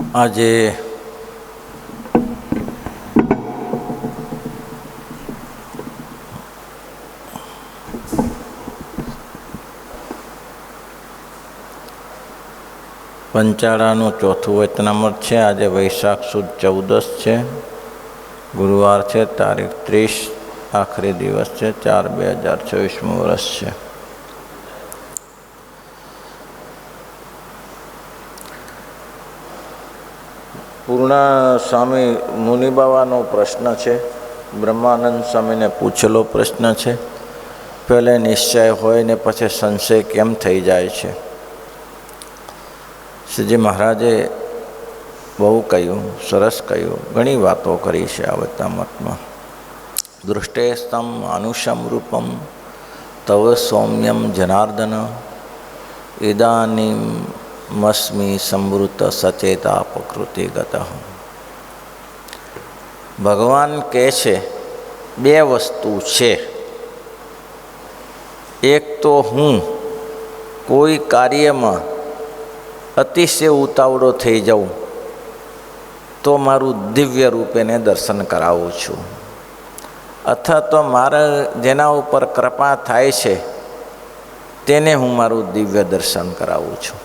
આજે પંચાળાનું ચોથું વચનામૃત છે. આજે વૈશાખ સુદ 14 છે, ગુરુવાર છે, તારીખ 30, આખરી દિવસ છે, 4/2024 વર્ષ છે. પૂર્ણ સ્વામી મુનિબાવાનો પ્રશ્ન છે, બ્રહ્માનંદ સ્વામીને પૂછેલો પ્રશ્ન છે. પહેલે નિશ્ચય હોય ને પછી સંશય કેમ થઈ જાય છે? શ્રીજી મહારાજે બહુ કહ્યું, સરસ કહ્યું, ઘણી વાતો કરી છે આ વચનામૃતમાં. દૃષ્ટેસ્તમ માનુષમ રૂપમ તવ સૌમ્યમ જનાર્દન ઇદાનીમ મસ્મી સંવૃત સચેતા પ્રકૃતિગત. ભગવાન કહે છે બે વસ્તુ છે. એક તો હું કોઈ કાર્યમાં અતિશય ઉતાવળો થઈ જાઉં તો મારું દિવ્ય રૂપેને દર્શન કરાવું છું, અથવા તો મારા જેના ઉપર કૃપા થાય છે તેને હું મારું દિવ્ય દર્શન કરાવું છું.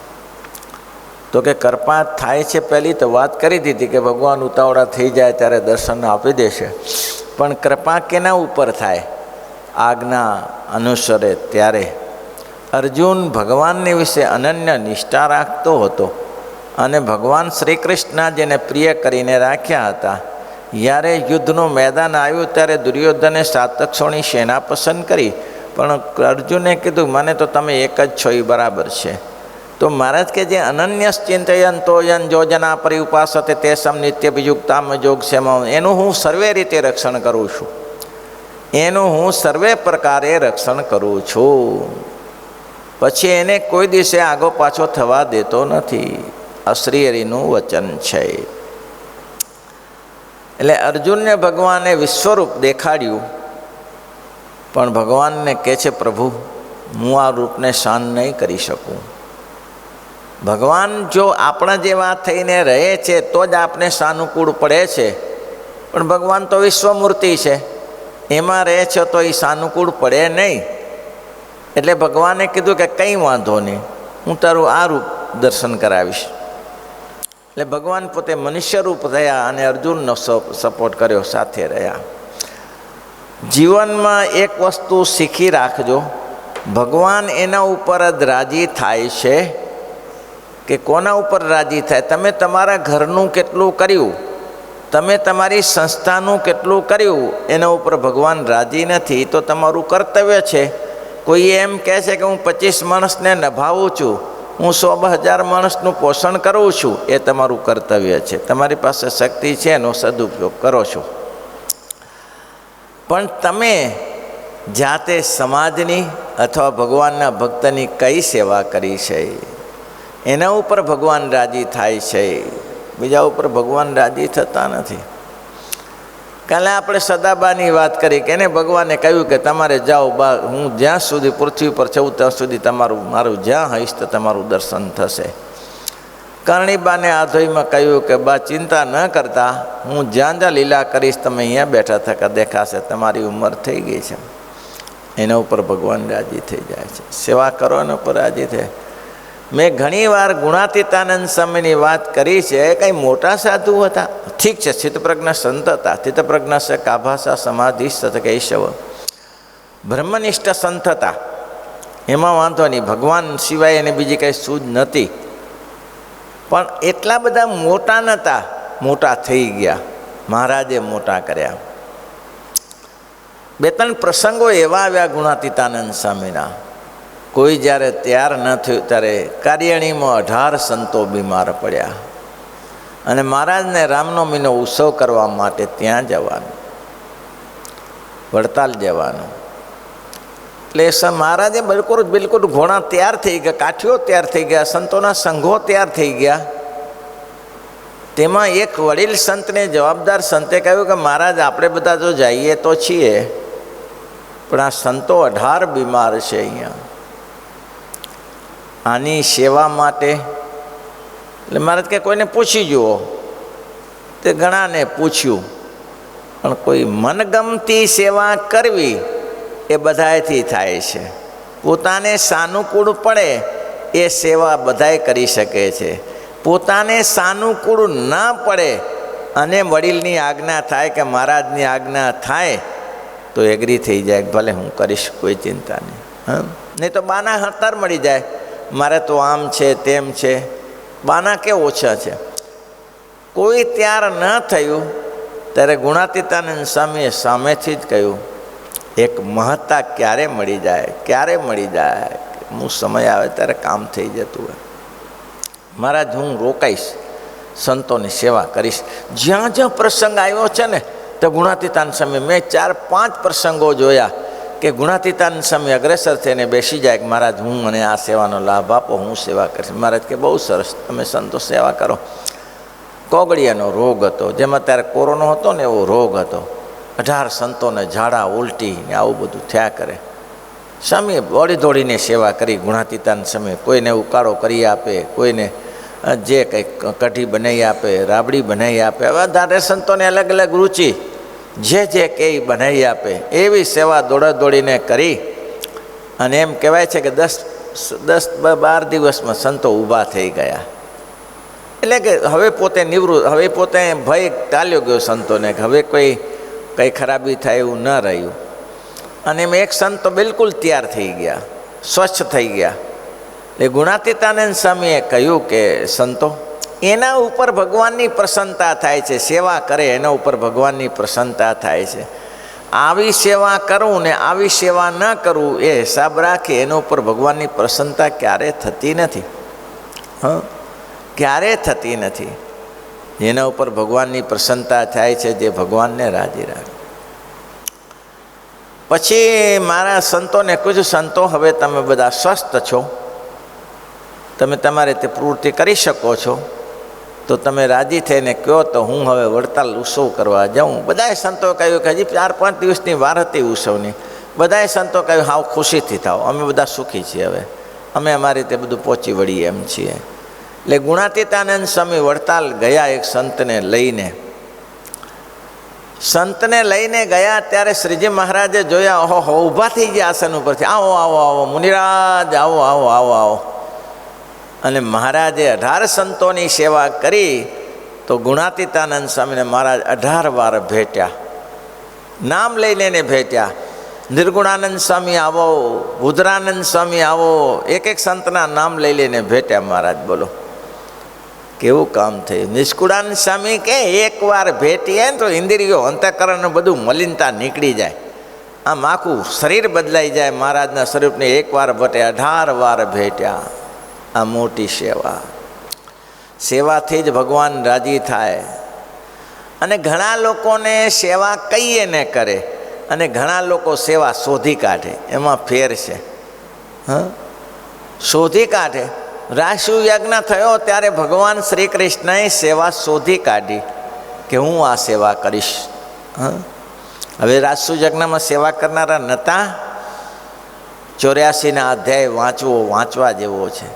તો કે કૃપા થાય છે, પહેલી તો વાત કરી દીધી કે ભગવાન ઉતાવળા થઈ જાય ત્યારે દર્શન આપી દેશે. પણ કૃપા કેના ઉપર થાય? આજ્ઞા અનુસરે ત્યારે. અર્જુન ભગવાનની વિશે અનન્ય નિષ્ઠા રાખતો હતો અને ભગવાન શ્રી કૃષ્ણ જેને પ્રિય કરીને રાખ્યા હતા, જ્યારે યુદ્ધનું મેદાન આવ્યું ત્યારે દુર્યોધને 7 અક્ષોની સેના પસંદ કરી, પણ અર્જુને કીધું મને તો તમે એક જ છો, એ બરાબર છે. તો મહારાજ કે જે અનન્ય ચિંતયન તોયન યોજના પરિઉપાસતે તે સમ નિત્ય વિયુક્તામ યોગ સેમ, એનું હું સર્વે રીતે રક્ષણ કરું છું, એનું હું સર્વે પ્રકારે રક્ષણ કરું છું. પછી એને કોઈ દિવસે આગો પાછો થવા દેતો નથી. આ શ્રી હરિનું વચન છે. એટલે અર્જુનને ભગવાને વિશ્વરૂપ દેખાડ્યું, પણ ભગવાનને કહે છે પ્રભુ હું આ રૂપને શાન નહીં કરી શકું. ભગવાન જો આપણા જેવા થઈને રહે છે તો જ આપણે સાનુકૂળ પડે છે, પણ ભગવાન તો વિશ્વમૂર્તિ છે, એમાં રહે છે તો એ સાનુકૂળ પડે નહીં. એટલે ભગવાને કીધું કે કંઈ વાંધો નહીં, હું તારું આ રૂપ દર્શન કરાવીશ. એટલે ભગવાન પોતે મનુષ્ય રૂપ થયા અને અર્જુનનો સપોર્ટ કર્યો, સાથે રહ્યા. જીવનમાં એક વસ્તુ શીખી રાખજો, ભગવાન એના ઉપર જ રાજી થાય છે કે કોના ઉપર રાજી થાય? તમે તમારા ઘરનું કેટલું કર્યું, તમે તમારી સંસ્થાનું કેટલું કર્યું, એના ઉપર ભગવાન રાજી નથી. તો તમારું કર્તવ્ય છે. કોઈ એમ કહે છે કે હું 25 માણસને નભાવું છું, હું 100,000 માણસનું પોષણ કરું છું, એ તમારું કર્તવ્ય છે. તમારી પાસે શક્તિ છે, એનો સદુપયોગ કરો છો. પણ તમે જાતે સમાજની અથવા ભગવાનના ભક્તની કઈ સેવા કરી છે, એના ઉપર ભગવાન રાજી થાય છે, બીજા ઉપર ભગવાન રાજી થતા નથી. કાલે આપણે સદાબાની વાત કરી કે એને ભગવાને કહ્યું કે તમારે જાઓ બા, હું જ્યાં સુધી પૃથ્વી પર છું ત્યાં સુધી મારું જ્યાં હઈશ તો તમારું દર્શન થશે. કરણીબાને આધોઈમાં કહ્યું કે બા ચિંતા ન કરતા, હું જ્યાં જ્યાં લીલા કરીશ તમે અહીંયા બેઠા થકા દેખાશે, તમારી ઉંમર થઈ ગઈ છે. એના ઉપર ભગવાન રાજી થઈ જાય છે. સેવા કરો એના ઉપર રાજી થાય. મેં ઘણીવાર ગુણાતીતાનંદ સ્વામીની વાત કરી છે. કંઈ મોટા સાધુ હતા, ઠીક છે, સ્થિતપ્રજ્ઞ સંત હતા, સ્થિતપ્રજ્ઞ સ કાભાસા સમાધિ સત કૈશવ, બ્રહ્મનિષ્ઠ સંત હતા, એમાં વાંધો નહીં, ભગવાન સિવાય એને બીજી કંઈ સૂઝ નથી. પણ એટલા બધા મોટા નહોતા, મોટા થઈ ગયા, મહારાજે મોટા કર્યા. 2-3 પ્રસંગો એવા આવ્યા ગુણાતીતાનંદ સ્વામીના. કોઈ જ્યારે તૈયાર ન થયું ત્યારે કાર્યણીમાં 18 સંતો બીમાર પડ્યા અને મહારાજને રામનવમીનો ઉત્સવ કરવા માટે ત્યાં જવાનું, વડતાલ જવાનું. એટલે મહારાજે બિલકુલ ઘોડા તૈયાર થઈ ગયા, કાઠીઓ તૈયાર થઈ ગયા, સંતોના સંઘો તૈયાર થઈ ગયા. તેમાં એક વડીલ સંતને, જવાબદાર સંતે કહ્યું કે મહારાજ આપણે બધા જો જઈએ તો છીએ, પણ આ સંતો 18 બીમાર છે અહીંયા, આની સેવા માટે એટલે મહારાજ કે કોઈને પૂછી જુઓ. તે ઘણાને પૂછ્યું, પણ કોઈ મનગમતી સેવા કરવી એ બધાયથી થાય છે. પોતાને સાનુકૂળ પડે એ સેવા બધાય કરી શકે છે. પોતાને સાનુકૂળ ન પડે અને વડીલની આજ્ઞા થાય કે મહારાજની આજ્ઞા થાય તો એગ્રી થઈ જાય, ભલે હું કરીશ, કોઈ ચિંતા નહીં. નહીં તો બાના હતાર મળી જાય, મારે તો આમ છે તેમ છે. બાના કે ઓછા છે. કોઈ ત્યાર ન થયું ત્યારે ગુણાતીતાનંદ સ્વામીએ સામેથી જ કહ્યું, એક મહત્તા ક્યારે મળી જાય, ક્યારે મળી જાય, હું સમય આવે ત્યારે કામ થઈ જતું હોય. મહારાજ હું રોકાઈશ, સંતોની સેવા કરીશ. જ્યાં જ્યાં પ્રસંગ આવ્યો છે ને તો ગુણાતીતાનંદ સ્વામી, મેં 4-5 પ્રસંગો જોયા કે ગુણાતીતાનંદ સ્વામી અગ્રેસર થઈને બેસી જાય કે મહારાજ હું મને આ સેવાનો લાભ આપો, હું સેવા કરીશ. મહારાજ કે બહુ સરસ, તમે સંતો સેવા કરો. કોગળિયાનો રોગ હતો, જેમાં ત્યારે કોરોના હતો ને એવો રોગ હતો. 18 સંતોને ઝાડા ઉલટી ને આવું બધું થયા કરે. સ્વામીએ દોડી દોડીને સેવા કરી. ગુણાતીતાનંદ સ્વામી કોઈને ઉકાળો કરી આપે, કોઈને જે કંઈક કઢી બનાવી આપે, રાબડી બનાવી આપે. હવે 18 સંતોને અલગ અલગ રુચિ, જે કંઈ બનાવી આપે એવી સેવા દોડીને કરી. અને એમ કહેવાય છે કે 10-12 દિવસમાં સંતો ઊભા થઈ ગયા. એટલે કે હવે પોતે નિવૃત્ત, હવે પોતે ભય ટાલ્યો ગયો સંતોને કે હવે કંઈ ખરાબી થાય એવું ન રહ્યું. અને એમ એક સંત તો બિલકુલ તૈયાર થઈ ગયા, સ્વચ્છ થઈ ગયા. એટલે ગુણાતીતાનંદ સ્વામીએ કહ્યું કે સંતો, એના ઉપર ભગવાનની પ્રસન્નતા થાય છે. સેવા કરે એના ઉપર ભગવાનની પ્રસન્નતા થાય છે. આવી સેવા કરું ને આવી સેવા ન કરું એ હિસાબ રાખે, એના ઉપર ભગવાનની પ્રસન્નતા ક્યારે થતી નથી. ક્યારે થતી નથી. જેના ઉપર ભગવાનની પ્રસન્નતા થાય છે, જે ભગવાનને રાજી રાખે. પછી મારા સંતોને કહ્યું, સંતો હવે તમે બધા સ્વસ્થ છો, તમે તમારી રીતે પ્રવૃત્તિ કરી શકો છો, તો તમે રાજી થઈને કહો તો હું હવે વડતાલ ઉત્સવ કરવા જાઉં. બધાએ સંતો કહ્યું કે હજી 4-5 દિવસની વાર હતી ઉત્સવની. બધાએ સંતો કહ્યું હાવ ખુશીથી થાવ, અમે બધા સુખી છીએ, હવે અમે અમારી રીતે બધું પહોંચી વળીએ એમ છીએ. એટલે ગુણાતીતાનંદ સ્વામી વડતાલ ગયા એક સંતને લઈને ગયા. ત્યારે શ્રીજી મહારાજે જોયા, ઓહો ઊભા થઈ ગયા આસન ઉપરથી, આવો આવો આવો મુનિરાજ, આવો આવો આવો આવો. અને મહારાજે 18 સંતોની સેવા કરી. તો ગુણાતીતાનંદ સ્વામીને મહારાજ 18 વાર ભેટ્યા, નામ લઈને એને ભેટ્યા. નિર્ગુણાનંદ સ્વામી આવો, બુધરાનંદ સ્વામી આવો, એક સંતના નામ લઈ લઈને ભેટ્યા મહારાજ. બોલો કેવું કામ થયું. નિષ્કુળાનંદ સ્વામી કે એકવાર ભેટીએ તો ઇન્દ્રિયો અંતઃકરણ બધું મલિનતા નીકળી જાય, આમ આખું શરીર બદલાઈ જાય. મહારાજના સ્વરૂપને એકવાર ભેટે, 18 વાર ભેટ્યા. આ મોટી સેવા. સેવાથી જ ભગવાન રાજી થાય. અને ઘણા લોકોને સેવા કહીએ ને કરે, અને ઘણા લોકો સેવા શોધી કાઢે. એમાં ફેર છે. શોધી કાઢે. રાસુ યજ્ઞ થયો ત્યારે ભગવાન શ્રી કૃષ્ણએ સેવા શોધી કાઢી કે હું આ સેવા કરીશ. હવે રાસુ યજ્ઞમાં સેવા કરનારા નહોતા. 84ના અધ્યાય વાંચવા જેવો છે.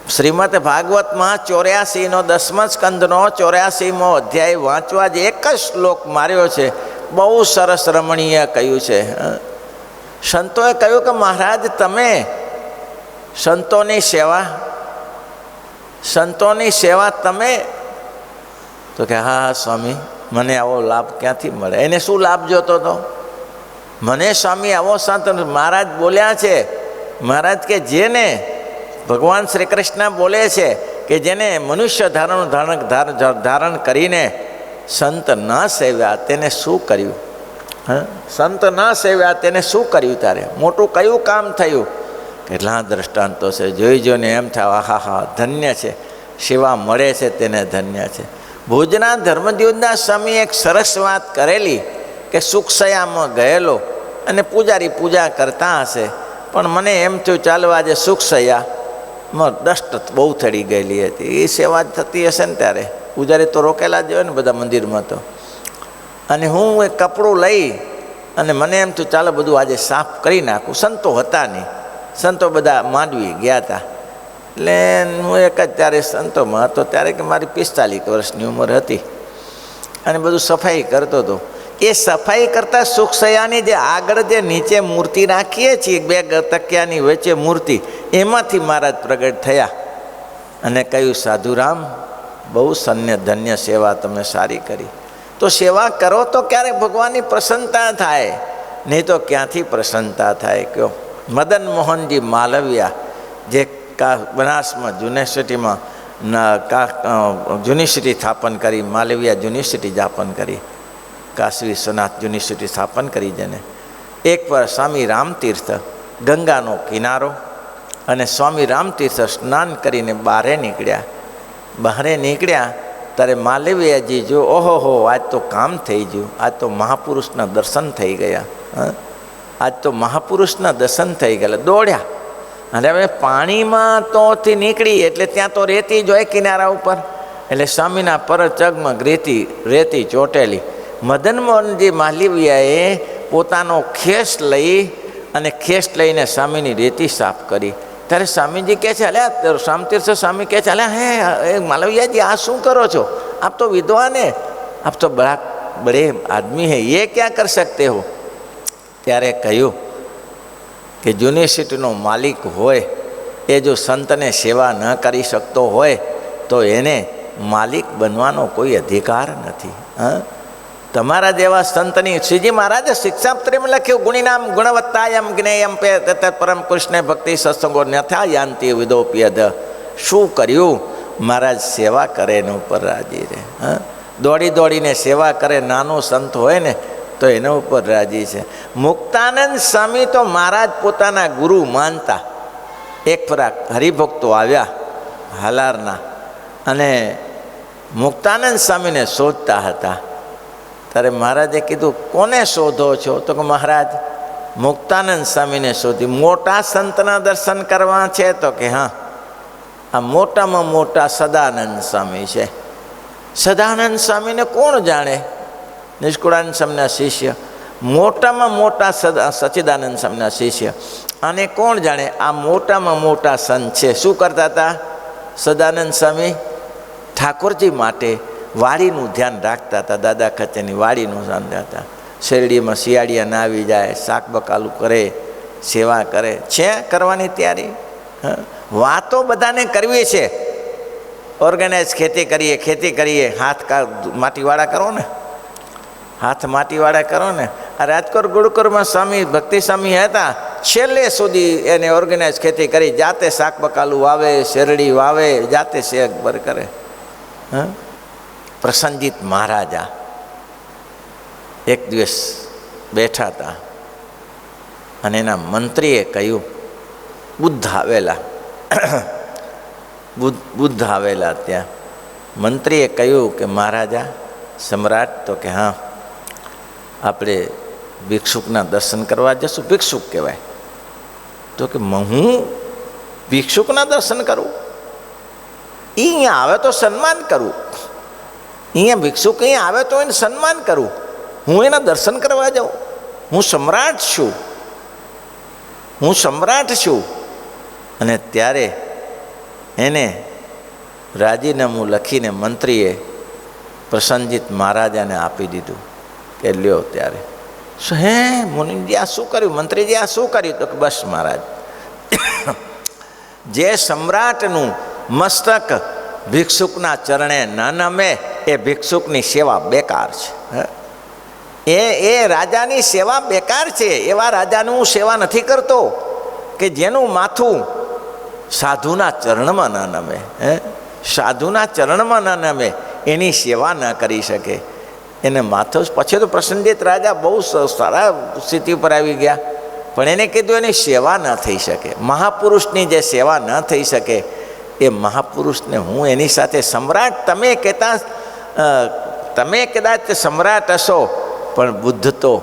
શ્રીમદ ભાગવતમાં 84નો 10મા સ્કંદનો 84મો અધ્યાય વાંચવા જે એક જ શ્લોક માર્યો છે. બહુ સરસ રમણીય કહ્યું છે. સંતોએ કહ્યું કે મહારાજ તમે સંતોની સેવા તમે, તો કે હા સ્વામી, મને આવો લાભ ક્યાંથી મળે. એને શું લાભ જોતો હતો? મને સ્વામી આવો સંત. મહારાજ બોલ્યા છે, મહારાજ કે જેને ભગવાન શ્રી કૃષ્ણ બોલે છે કે જેને મનુષ્ય ધારણ કરીને સંત ન સેવ્યા તેને શું કર્યું? સંત ન સેવ્યા તેને શું કર્યું? તારે મોટું કયું કામ થયું? કેટલા દ્રષ્ટાંતો છે, જોઈ જોઈને એમ થાય આહા હા ધન્ય છે, સેવા મળે છે તેને ધન્ય છે. ભુજના ધર્મદ્યુતના સ્વામી એક સરસ વાત કરેલી કે સુખસયામાં ગયેલો અને પૂજારી પૂજા કરતા હશે, પણ મને એમ થયું ચાલો આજે સુખસયામાં દષ્ટ બહુ થડી ગયેલી હતી. એ સેવા જ થતી હશે ને ત્યારે પૂજારી તો રોકેલા જ હોય ને બધા મંદિરમાં તો. અને હું એ કપડું લઈ અને મને એમ થયું ચાલો બધું આજે સાફ કરી નાખું. સંતો હતા નહીં, સંતો બધા માંડવી ગયા હતા. એટલે હું એક જ ત્યારે સંતોમાં હતો, ત્યારે કે મારી 45 વર્ષની ઉંમર હતી અને બધું સફાઈ કરતો હતો. એ સફાઈ કરતાં સુખસયાની જે આગળ જે નીચે મૂર્તિ રાખીએ છીએ, 2 તકિયાની વચ્ચે મૂર્તિ, એમાંથી મહારાજ પ્રગટ થયા અને કહ્યું, સાધુરામ, બહુ ધન્ય સેવા તમે સારી કરી. તો સેવા કરો તો ક્યારેક ભગવાનની પ્રસન્નતા થાય, નહીં તો ક્યાંથી પ્રસન્નતા થાય કયો. મદન મોહનજી માલવિયા, જે બનાસમાં યુનિવર્સિટીમાં યુનિવર્સિટી સ્થાપન કરી, માલવિયા યુનિવર્સિટી સ્થાપન કરી, કાશી વિશ્વનાથ યુનિવર્સિટી સ્થાપન કરી. જેને એકવાર સ્વામી રામતીર્થ, ગંગાનો કિનારો, અને સ્વામી રામતીર્થ સ્નાન કરીને બહાર નીકળ્યા ત્યારે માલવીયાજી જો, ઓહો, આજ તો કામ થઈ ગયું, આજ તો મહાપુરુષના દર્શન થઈ ગયા, આજ તો મહાપુરુષના દર્શન થઈ ગયા. દોડ્યા અને હવે પાણીમાં તોથી નીકળી એટલે ત્યાં તો રેતી જ હોય કિનારા ઉપર, એટલે સ્વામીના પર ચગમગ રેતી ચોટેલી. મદન મોહનજી માલવીયાએ પોતાનો ખેસ લઈને સ્વામીની રેતી સાફ કરી. ત્યારે સ્વામીજી કહે છે, અલ્યા રામતીર્થ સ્વામી કહે છે, અલ્યા હે માલવીયાજી, આ શું કરો છો? આપ તો વિદ્વાન હે, આપ તો બड़े આદમી હે, ये क्या कर सकते हो? ત્યારે કહ્યું કે યુનિવર્સિટીનો માલિક હોય એ જો સંતને સેવા ન કરી શકતો હોય તો એને માલિક બનવાનો કોઈ અધિકાર નથી. તમારા જેવા સંતની, શ્રીજી મહારાજે શિક્ષાપત્રીમાં લખ્યું, ગુણીનામ ગુણવત્તાયમ જ્ઞેયમ પે પરમ કૃષ્ણ ભક્તિ સત્સંગો ન્યથા યાંતિ વિદોપ્યદ. શું કર્યું? મહારાજ સેવા કરે એના ઉપર રાજી રહે. દોડીને સેવા કરે, નાનો સંત હોય ને તો એના ઉપર રાજી છે. મુક્તાનંદ સ્વામી તો મહારાજ પોતાના ગુરુ માનતા. એક ફરાક હરિભક્તો આવ્યા હાલારના અને મુક્તાનંદ સ્વામીને શોધતા હતા. ત્યારે મહારાજે કીધું, કોને શોધો છો? તો કે મહારાજ મુક્તાનંદ સ્વામીને શોધી. મોટા સંતના દર્શન કરવા છે? તો કે હા, આ મોટામાં મોટા સદાનંદ સ્વામી છે. સદાનંદ સ્વામીને કોણ જાણે? નિષ્કુળાનંદ સ્વામીના શિષ્ય, મોટામાં મોટા સચ્ચિદાનંદ સ્વામીના શિષ્ય. અને કોણ જાણે? આ મોટામાં મોટા સંત છે. શું કરતા હતા સદાનંદ સ્વામી? ઠાકોરજી માટે વાડીનું ધ્યાન રાખતા હતા. દાદા ખચેની વાડીનું ધ્યાન રાખતા. શેરડીમાં શિયાળિયા ના આવી જાય, શાક બકાલું કરે, સેવા કરે છે, કરવાની તૈયારી. વાતો બધાને કરવી છે. ઓર્ગેનાઇઝ ખેતી કરીએ, હાથ માટીવાળા કરો ને, હાથ માટીવાળા કરો ને. આ રાજકોટ ગુરુકુળમાં સ્વામી ભક્તિ સ્વામી હતા, છેલ્લે સુધી એને ઓર્ગેનાઇઝ ખેતી કરી, જાતે શાક બકાલું વાવે, શેરડી વાવે, જાતે શેક બર કરે. પ્રસન્નજીત મહારાજા એક દિવસ બેઠા હતા અને એના મંત્રીએ કહ્યું, બુદ્ધ આવેલા ત્યાં. મંત્રીએ કહ્યું કે મહારાજા, સમ્રાટ? તો કે હા, આપણે ભિક્ષુકના દર્શન કરવા જશું. ભિક્ષુક કહેવાય. તો કે હું ભિક્ષુકના દર્શન કરું? એ અહીંયા આવે તો સન્માન કરું. અહીંયા ભિક્ષુક અહીંયા આવે તો એને સન્માન કરું. હું એના દર્શન કરવા જાઉં? હું સમ્રાટ છું. અને ત્યારે એને રાજીનામું લખીને મંત્રીએ પ્રસન્નજીત મહારાજાને આપી દીધું કે લ્યો. ત્યારે હે મુનિજી, આ શું કર્યું? મંત્રીજી, આ શું કર્યું? તો કે બસ મહારાજ, જે સમ્રાટનું મસ્તક ભિક્ષુકના ચરણે ન નમે એ ભિક્ષુકની સેવા બેકાર છે. એ રાજાની સેવા બેકાર છે. એવા રાજાનું હું સેવા નથી કરતો કે જેનું માથું સાધુના ચરણમાં ન નમે. સાધુના ચરણમાં ન નમે એની સેવા ન કરી શકે. એને માથું પછી તો પ્રસન્નજીત રાજા બહુ સારા સ્થિતિ પર આવી ગયા, પણ એને કીધું એની સેવા ન થઈ શકે. મહાપુરુષની જે સેવા ન થઈ શકે એ મહાપુરુષને હું એની સાથે સમ્રાટ, તમે કદાચ સમ્રાટ હશો, પણ બુદ્ધ તો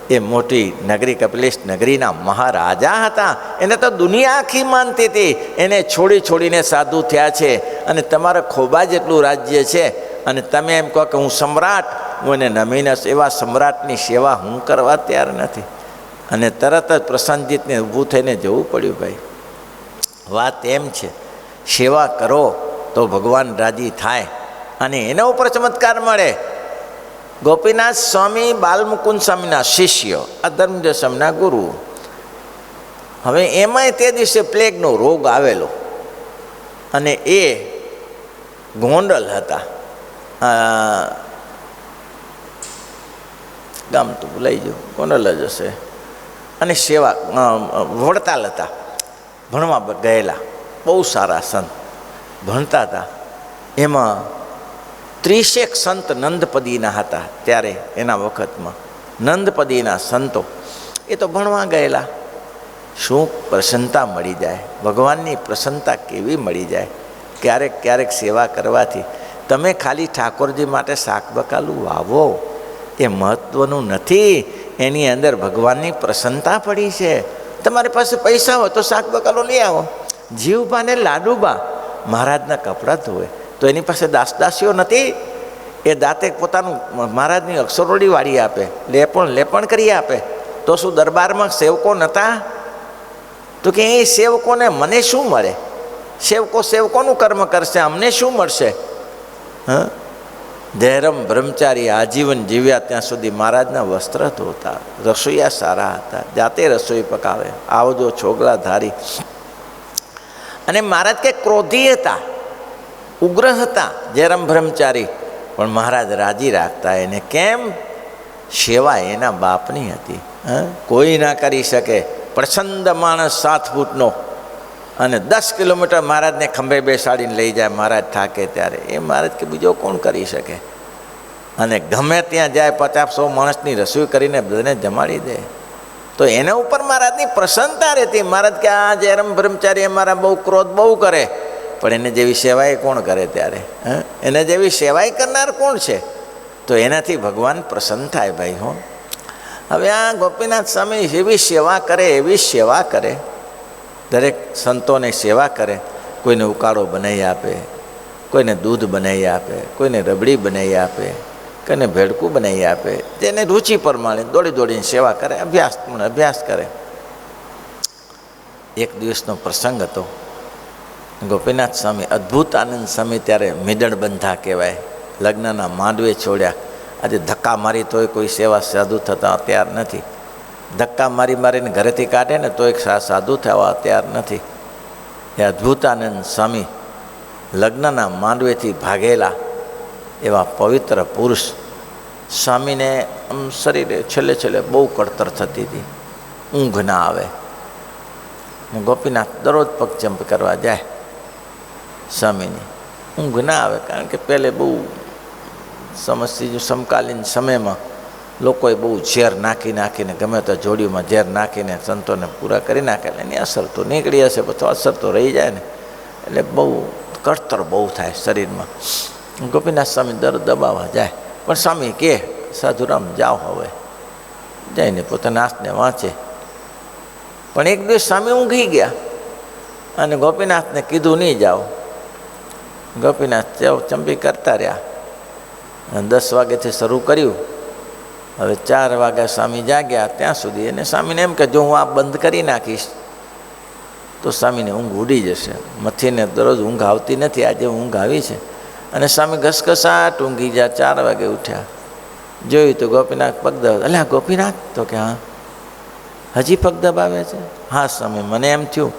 એ મોટી નગરી કપિલેશ નગરીના મહારાજા હતા. એને તો દુનિયા આખી માનતી હતી. એને છોડીને સાધુ થયા છે. અને તમારા ખોબા જેટલું રાજ્ય છે અને તમે એમ કહો કે હું સમ્રાટ, હું એને નમીને એવા સમ્રાટની સેવા હું કરવા તૈયાર નથી. અને તરત જ પ્રસન્નજીતને ઊભું થઈને જવું પડ્યું. ભાઈ, વાત એમ છે સેવા કરો તો ભગવાન રાજી થાય અને એના ઉપર ચમત્કાર મળે. ગોપીનાથ સ્વામી બાલમુકુંદ સ્વામીના શિષ્ય, આ ધર્મદેવ સ્વામીના ગુરુ. હવે એમાંય તે દિવસે પ્લેગનો રોગ આવેલો અને એ ગોંડલ હતા, ગામ તો ભૂલાઈ ગયું, ગોંડલ જ હશે. અને સેવા વડતાલ હતા, ભણવા ગયેલા, બહુ સારા સંત ભણતા હતા. એમાં 30 સંત નંદપદીના હતા ત્યારે, એના વખતમાં નંદપદીના સંતો એ તો ભણવા ગયેલા. શું પ્રસન્નતા મળી જાય, ભગવાનની પ્રસન્નતા કેવી મળી જાય. ક્યારેક ક્યારેક સેવા કરવાથી તમે ખાલી ઠાકોરજી માટે શાક બકાલું વાવો એ મહત્ત્વનું નથી, એની અંદર ભગવાનની પ્રસન્નતા પડી છે. તમારી પાસે પૈસા હોય તો શાક બકાલો લઈ આવો. જીવબા ને લાડુબા મહારાજના કપડાં ધોવે તો એની પાસે દાસદાસીઓ નથી, એ દાંતે પોતાનું મહારાજની અક્ષરોડી વાળી આપે, લેપણ કરી આપે. તો શું દરબારમાં સેવકો નહોતા? તો કે એ સેવકોને મને શું મળે? સેવકોનું કર્મ કરશે, અમને શું મળશે? ધૈરમ બ્રહ્મચારી આજીવન જીવ્યા ત્યાં સુધી મહારાજના વસ્ત્ર ધોતા, રસોઈયા સારા હતા, જાતે રસોઈ પકાવે, આવજો છોગલા ધારી. અને મહારાજ કે ક્રોધી હતા, ઉગ્ર હતા જયરામ બ્રહ્મચારી, પણ મહારાજ રાજી રાખતા એને. કેમ? સેવા એના બાપની હતી. કોઈ ના કરી શકે. પ્રચંડ માણસ 7 ફૂટનો અને 10 કિલોમીટર મહારાજને ખંભે બેસાડીને લઈ જાય મહારાજ થાકે ત્યારે, એ મહારાજ કે બીજો કોણ કરી શકે? અને ગમે ત્યાં જાય 50-100 માણસની રસોઈ કરીને બધાને જમાડી દે. તો એના ઉપર મહારાજની પ્રસન્નતા રહેતી. મહારાજ કે આ જયરામ બ્રહ્મચારી અમારા બહુ ક્રોધ બહુ કરે, પણ એને જેવી સેવાય કોણ કરે ત્યારે? એને જેવી સેવાય કરનાર કોણ છે? તો એનાથી ભગવાન પ્રસન્ન થાય ભાઈ. હો, હવે આ ગોપીનાથ સ્વામી એવી સેવા કરે, એવી સેવા કરે, દરેક સંતોને સેવા કરે. કોઈને ઉકાળો બનાવી આપે, કોઈને દૂધ બનાવી આપે, કોઈને રબડી બનાવી આપે, કોઈને ભેડકું બનાવી આપે. જેને રુચિ પ્રમાણે દોડીને સેવા કરે, અભ્યાસ કરે. એક દિવસનો પ્રસંગ હતો. ગોપીનાથ સ્વામી અદ્ભુત આનંદ સ્વામી ત્યારે મિદળ બંધા કહેવાય, લગ્નના માંડવે છોડ્યા. આજે ધક્કા મારી તોય કોઈ સેવા સાધુ થતા તૈયાર નથી. ધક્કા મારીને ઘરેથી કાઢે ને તો એક સાધુ થવા તૈયાર નથી. એ અદ્ભુતાનંદ સ્વામી લગ્નના માંડવેથી ભાગેલા એવા પવિત્ર પુરુષ. સ્વામીને આમ શરીરે છેલ્લે બહુ કળતર થતી હતી, ઊંઘ ના આવે. ગોપીનાથ દરરોજ પગચંપ કરવા જાય. સ્વામીની ઊંઘ ના આવે, કારણ કે પહેલે બહુ સમકાલીન સમયમાં લોકોએ બહુ ઝેર નાખીને ગમે તો જોડીઓમાં ઝેર નાખીને સંતોને પૂરા કરી નાખેલા. એની અસર તો નીકળી હશે, તો અસર તો રહી જાય ને. એટલે બહુ કળતર બહુ થાય શરીરમાં. ગોપીનાથ સ્વામી દર દબાવવા જાય, પણ સ્વામી કહે સાધુરામ જાઓ, હવે જઈને પોતાના હાથને વાંચે. પણ એક દિવસ સ્વામી ઊંઘી ગયા અને ગોપીનાથને કીધું નહીં જાઓ. ગોપીનાથ ચંપી કરતા રહ્યા. 10 વાગ્યાથી શરૂ કર્યું. હવે 4 વાગ્યા સ્વામી જાગ્યા. ત્યાં સુધી એને સ્વામીને એમ કે જો હું આ બંધ કરી નાખીશ તો સ્વામીને ઊંઘ ઉડી જશે. મથીને દરરોજ ઊંઘ આવતી નથી, આજે ઊંઘ આવી છે. અને સ્વામી ઘસઘસાટ ઊંઘી ગયા. 4 વાગે ઉઠ્યા, જોયું તો ગોપીનાથ પગ દબાવે. અલ્યા ગોપીનાથ, તો કે હા, હજી પગ દબાવે છે? હા સ્વામી, મને એમ થયું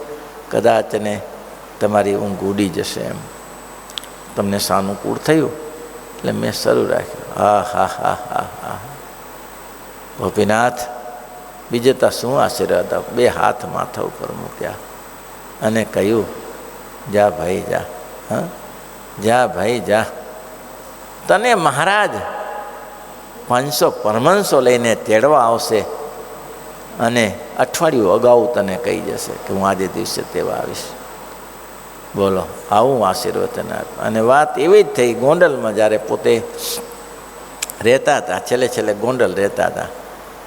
કદાચ ને તમારી ઊંઘ ઉડી જશે, એમ તમને સાનુકૂળ થયું એટલે મેં શરૂ રાખ્યું. હા. ગોપીનાથ બીજે તો શું આશીર્વાદ આપ? 2 હાથ માથા ઉપર મૂક્યા અને કહ્યું, જા ભાઈ જા, જા ભાઈ જા. તને મહારાજ 500 પરમહંસો લઈને તેડવા આવશે અને અઠવાડિયું અગાઉ તને કહી જશે કે હું આજે દિવસે તેવા આવીશ. બોલો, આવું આશીર્વાદ તને આપ. અને વાત એવી જ થઈ, ગોંડલમાં જ્યારે પોતે રહેતા હતા, છેલ્લે ગોંડલ રહેતા હતા.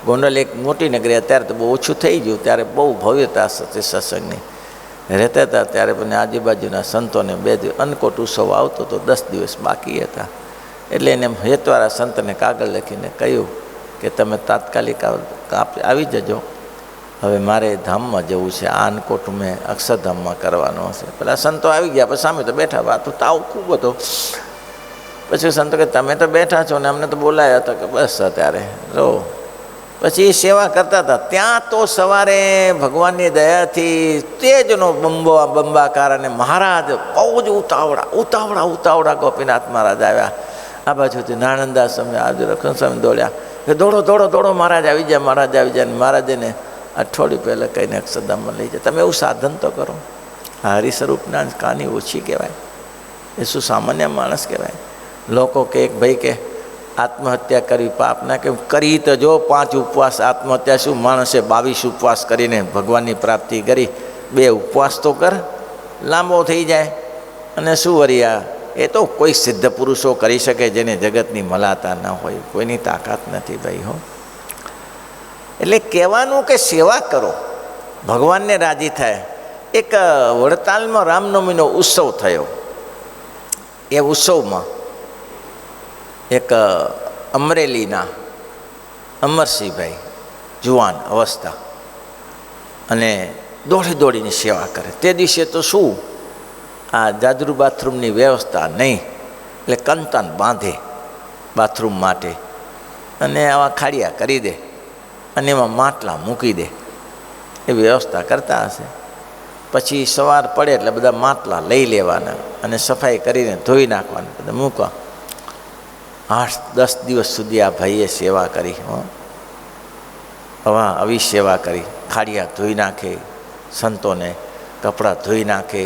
ગોંડલ એક મોટી નગરી, અત્યારે તો બહુ ઓછું થઈ ગયું, ત્યારે બહુ ભવ્યતા સત્સંગની રહેતા હતા. ત્યારે પણ આજુબાજુના સંતોને 2 દિવસ અન્નકોટ ઉત્સવ આવતો તો 10 દિવસ બાકી હતા. એટલે એને હેતવાળા સંતને કાગળ લખીને કહ્યું કે તમે તાત્કાલિક આવી જજો હવે મારે ધામમાં જવું છે, આ અન્નકોટ મેં અક્ષરધામમાં કરવાનો હશે. પેલા સંતો આવી ગયા, પછી સામે તો બેઠા, વાતો તાવ ખૂબ હતો. પછી સંતો કે તમે તો બેઠા છો ને અમને તો બોલાયા હતા કે બસ અત્યારે રહો. પછી સેવા કરતા હતા. ત્યાં તો સવારે ભગવાનની દયાથી તેજનો બંબાકાર અને મહારાજ બહુ જ ઉતાવળા ગોપીનાથ મહારાજ આવ્યા. આ બાજુથી નાણંદા સ્વામી, આજુ રખન સ્વામી દોડ્યા કે દોડો મહારાજ આવી જાય. મહારાજને અઠવાડિયું પહેલાં કહીને અક્ષરધામમાં લઈ જાય. તમે એવું સાધન તો કરો. હરિસ્વરૂપના કાની ઓછી કહેવાય, એ શું સામાન્ય માણસ કહેવાય? લોકો કે ભાઈ કે આત્મહત્યા કરવી પાપ ના, કે કરી તો જો 5 ઉપવાસ. આત્મહત્યા શું, માણસે 22 ઉપવાસ કરીને ભગવાનની પ્રાપ્તિ કરી. 2 ઉપવાસ તો કર, લાંબો થઈ જાય. અને શું વરિયા, એ તો કોઈ સિદ્ધ પુરુષો કરી શકે જેને જગતની મલાતા ન હોય. કોઈની તાકાત નથી ભાઈ હો. એટલે કહેવાનું કે સેવા કરો, ભગવાનને રાજી થાય. એક વડતાલમાં રામનવમીનો ઉત્સવ થયો. એ ઉત્સવમાં એક અમરેલીના અમરસિંહભાઈ, જુવાન અવસ્થા, અને દોડીને સેવા કરે. તે દિવસે તો શું, આ જાજરૂ બાથરૂમની વ્યવસ્થા નહીં, એટલે કંતાન બાંધે બાથરૂમ માટે અને આવા ખાડિયા કરી દે અને એમાં માટલા મૂકી દે. એ વ્યવસ્થા કરતા હશે. પછી સવાર પડે એટલે બધા માટલા લઈ લેવાના અને સફાઈ કરીને ધોઈ નાખવાના, બધા મૂકવા. 8-10 દિવસ સુધી આ ભાઈએ સેવા કરી. આવી સેવા કરી. ખાડિયા ધોઈ નાખે, સંતોને કપડાં ધોઈ નાખે,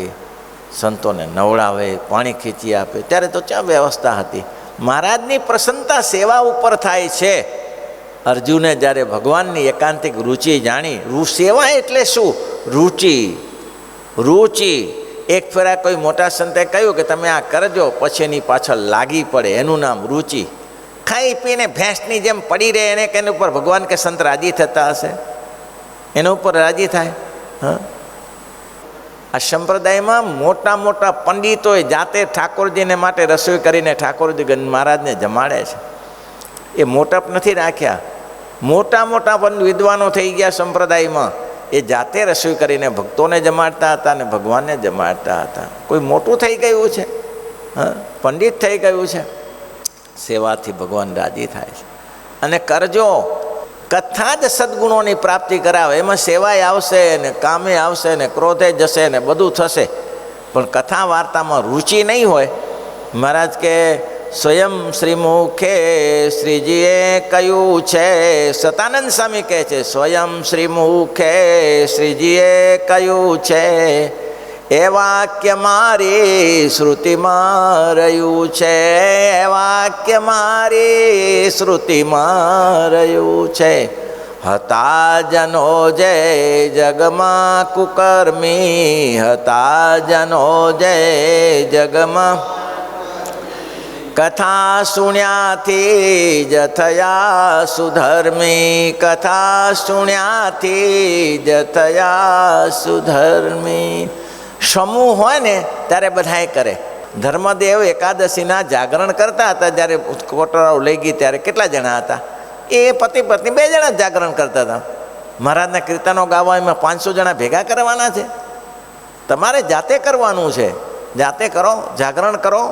સંતોને નવડાવે, પાણી ખીચી આપે. ત્યારે તો ક્યાં વ્યવસ્થા હતી? મહારાજની પ્રસન્નતા સેવા ઉપર થાય છે. અર્જુને જ્યારે ભગવાનની એકાંતિક રુચિ જાણી, સેવા એટલે શું? રુચિ. એક ફેરા કોઈ મોટા સંતે કહ્યું કે તમે આ કરજો, પછી એની પાછળ લાગી પડે, એનું નામ રુચિ. ખાઈ પીને ભેંસની જેમ પડી રહે એને કે એના ઉપર ભગવાન કે સંત રાજી થતા હશે? એના ઉપર રાજી થાય? આ સંપ્રદાયમાં મોટા પંડિતોએ જાતે ઠાકોરજીને માટે રસોઈ કરીને ઠાકોરજી મહારાજને જમાડે છે. એ મોટપ નથી રાખ્યા. મોટા વિદ્વાનો થઈ ગયા સંપ્રદાયમાં. એ જાતે રસોઈ કરીને ભક્તોને જમાડતા હતા અને ભગવાનને જમાડતા હતા. કોઈ મોટું થઈ ગયું છે, પંડિત થઈ ગયું છે. સેવાથી ભગવાન રાજી થાય છે. અને કરજો, કથા જ સદગુણોની પ્રાપ્તિ કરાવે. એમાં સેવાય આવશે ને કામે આવશે ને ક્રોધે જશે ને બધું થશે. પણ કથા વાર્તામાં રુચિ નહીં હોય. મહારાજ કે સ્વયં શ્રીમુખે શ્રીજીએ કહ્યું છે, સતાનંદ સ્વામી કહે છે, સ્વયં શ્રીમુખે શ્રીજીએ કહ્યું છે, એ વાક્ય મારી શ્રુતિમાં રહ્યું છે, એ વાક્ય મારી શ્રુતિમાં રહ્યું છે. હતા જનો જય જગમાં કુકર્મી, હતા જનો જય જગમાં, કથા સુણ્યાથી જ થયા સુધર્મી, કથા સુણ્યાથી જ થયા સુધર્મી. સમૂહ હોય ને ત્યારે બધાએ કરે. ધર્મદેવ એકાદશીના જાગરણ કરતા હતા. જ્યારે કોટરાઓ લઈ ગઈ ત્યારે કેટલા જણા હતા? એ પતિ પત્ની 2 જણા જાગરણ કરતા હતા. મહારાજના કીર્તનો ગાવા એમાં 500 જણા ભેગા કરવાના છે. તમારે જાતે કરવાનું છે. જાતે કરો, જાગરણ કરો,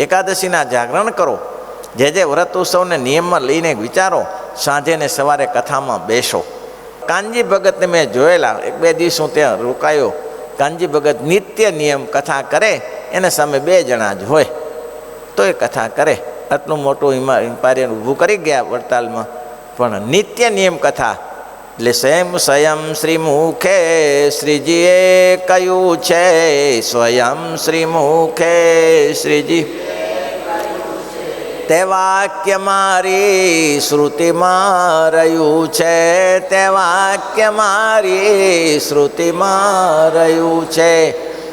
એકાદશીના જાગરણ કરો. જે વ્રત ઉત્સવને નિયમમાં લઈને વિચારો. સાંજે ને સવારે કથામાં બેસો. કાનજી ભગતને મેં જોયેલા, 1-2 દિવસ હું ત્યાં રોકાયો. કાનજી ભગત નિત્ય નિયમ કથા કરે. એના સામે 2 જણા જ હોય તો એ કથા કરે. આટલું મોટું ઇમ્પાયર ઊભું કરી ગયા વડતાલમાં, પણ નિત્ય નિયમ કથા. એટલે સ્વયં શ્રીમુખે શ્રીજીએ કહ્યું છે, સ્વયં શ્રીમુખે શ્રીજી, તે વાક્ય મારી શ્રુતિમાં રહ્યું છે, તે વાક્ય મારી શ્રુતિમાં રહ્યું છે.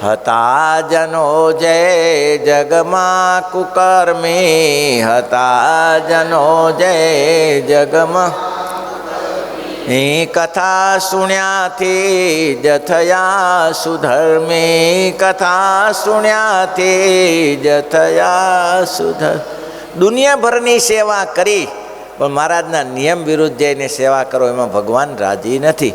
હતા જનો જય જગમાં કુકર્મી, હતા જનો જય જગમાં, કથા સુણ્યાથી જ થયા સુધર્મી, કથા સુણ્યાથી જ થયા સુધર. દુનિયાભરની સેવા કરી પણ મહારાજના નિયમ વિરુદ્ધ જઈને સેવા કરો એમાં ભગવાન રાજી નથી.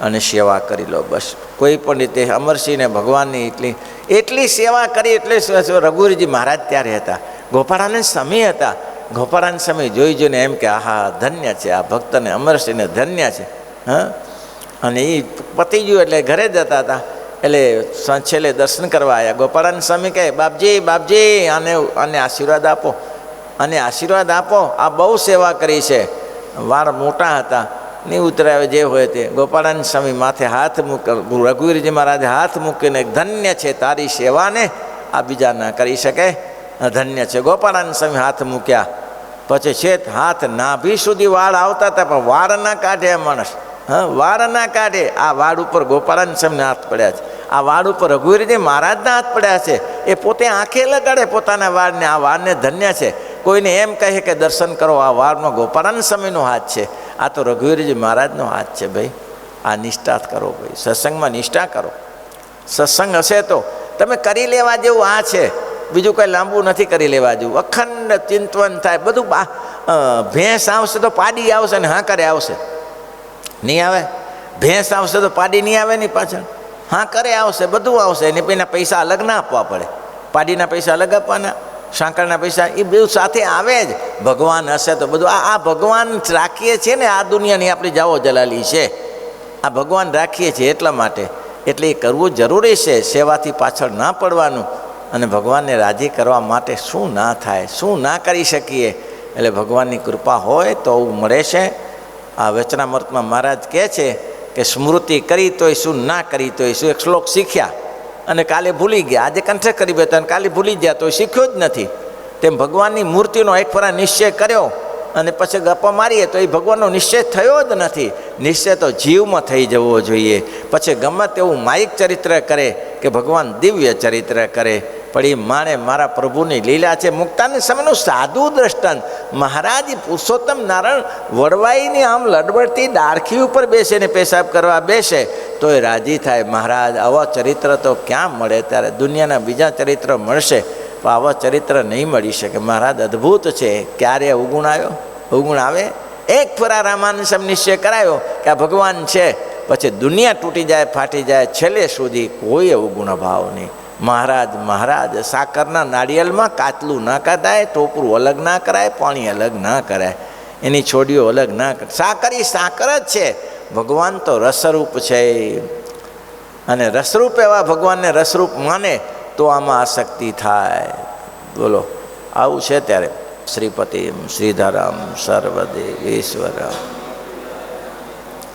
અને સેવા કરી લો. બસ કોઈ પણ રીતે અમરસિંહને ભગવાનની એટલી સેવા કરી. એટલે રઘુવીરજી મહારાજ ત્યારે હતા, ગોપાળાનંદ સ્વામી હતા. ગોપાળાનંદ સ્વામી જોઈને એમ કે આહા ધન્ય છે આ ભક્તને, અમરસિંહને ધન્ય છે. હા, અને એ પતી ગયું એટલે ઘરે જતા હતા. એટલે છેલ્લે દર્શન કરવા આવ્યા. ગોપાળાનંદ સ્વામી કહે, બાપજી બાપજી આને આશીર્વાદ આપો, અને આશીર્વાદ આપો, આ બહુ સેવા કરી છે. વાળ મોટા હતા, નહીં ઉતરાવે જે હોય તે. ગોપાળાનંદ સ્વામી માથે હાથ રઘુવીરજી મહારાજે હાથ મૂકીને, ધન્ય છે તારી સેવાને, આ બીજા ના કરી શકે, ધન્ય છે. ગોપાળાનંદ સ્વામી હાથ મૂક્યા પછી છેત હાથ નાભી સુધી વાળ આવતા હતા, પણ વાળ ના કાઢે માણસ. હા, વાળ ના કાઢે. આ વાળ ઉપર ગોપાળાનંદ સ્વામીના હાથ પડ્યા છે, આ વાળ ઉપર રઘુવીરજી મહારાજના હાથ પડ્યા છે. એ પોતે આંખે લગાડે પોતાના વાળને, આ વાળને ધન્ય છે. કોઈને એમ કહે કે દર્શન કરો, આ વાળમાં ગોપાળાનંદ સ્વામીનો હાથ છે, આ તો રઘુવીરજી મહારાજનો હાથ છે. ભાઈ આ નિષ્ઠા કરો, ભાઈ સત્સંગમાં નિષ્ઠા કરો. સત્સંગ હશે તો તમે કરી લેવા જેવું આ છે, બીજું કંઈ લાંબુ નથી કરી લેવા જેવું. અખંડ ચિંતન થાય બધું. ભેંસ આવશે તો પાડી આવશે ને હા કરે આવશે, નહીં આવે. ભેંસ આવશે તો પાડી નહીં આવે નહીં પાછળ, હા કરે આવશે, બધું આવશે. એને પેલા પૈસા અલગ ના આપવા પડે, પાડીના પૈસા અલગ આપવાના, સાંકળના પૈસા, એ બધું સાથે આવે જ. ભગવાન હશે તો બધું. આ ભગવાન રાખીએ છીએ ને, આ દુનિયાની આપણી જાઓ જલાલી છે, આ ભગવાન રાખીએ છીએ એટલા માટે. એટલે એ કરવું જરૂરી છે. સેવાથી પાછળ ના પડવાનું. અને ભગવાનને રાજી કરવા માટે શું ના થાય, શું ના કરી શકીએ. એટલે ભગવાનની કૃપા હોય તો મળે છે. આ વચનામૃતમાં મહારાજ કહે છે કે સ્મૃતિ કરી તોય શું, ના કરી તોય શું. એક શ્લોક શીખ્યા અને કાલે ભૂલી ગયા. આજે કંઠે કરી બેઠા અને કાલે ભૂલી ગયા તો શીખ્યો જ નથી. તેમ ભગવાનની મૂર્તિનો એક ફરા નિશ્ચય કર્યો અને પછી ગપ્પા મારીએ તો એ ભગવાનનો નિશ્ચય થયો જ નથી. નિશ્ચય તો જીવમાં થઈ જવો જોઈએ. પછી ગમે તેવું માયિક ચરિત્ર કરે કે ભગવાન દિવ્ય ચરિત્ર કરે, પણ એ માણે મારા પ્રભુની લીલા છે. મુક્તાનંદ સમયનું સાધુ દ્રષ્ટાંત. મહારાજ પુરુષોત્તમ નારાયણ વડવાઈની આમ લડબડતી ડાળખી ઉપર બેસે ને પેશાબ કરવા બેસે તો એ રાજી થાય. મહારાજ આવા ચરિત્ર તો ક્યાં મળે? ત્યારે દુનિયાના બીજા ચરિત્ર મળશે પણ આવા ચરિત્ર નહીં મળી શકે. મહારાજ અદ્ભુત છે. ક્યારે અવગુણ આવ્યો? અવગુણ આવે? એક ફરા રામાનંદ સ્વામી નિશ્ચય કરાયો કે આ ભગવાન છે, પછી દુનિયા તૂટી જાય, ફાટી જાય, છેલ્લે સુધી કોઈ અવગુણ ભાવ નહીં. મહારાજ સાકરના નાળિયેરમાં કાચલું ના કરાય, ટોપરું અલગ ના કરાય, પાણી અલગ ના કરાય, એની છોડીઓ અલગ ના કરાય. સાકર એ સાકર જ છે. ભગવાન તો રસરૂપ છે, અને રસરૂપ એવા ભગવાનને રસરૂપ માને તો આમાં આસક્તિ થાય. બોલો આવું છે ત્યારે. શ્રીપતિ શ્રીધરમ સર્વદેવેશ્વરમ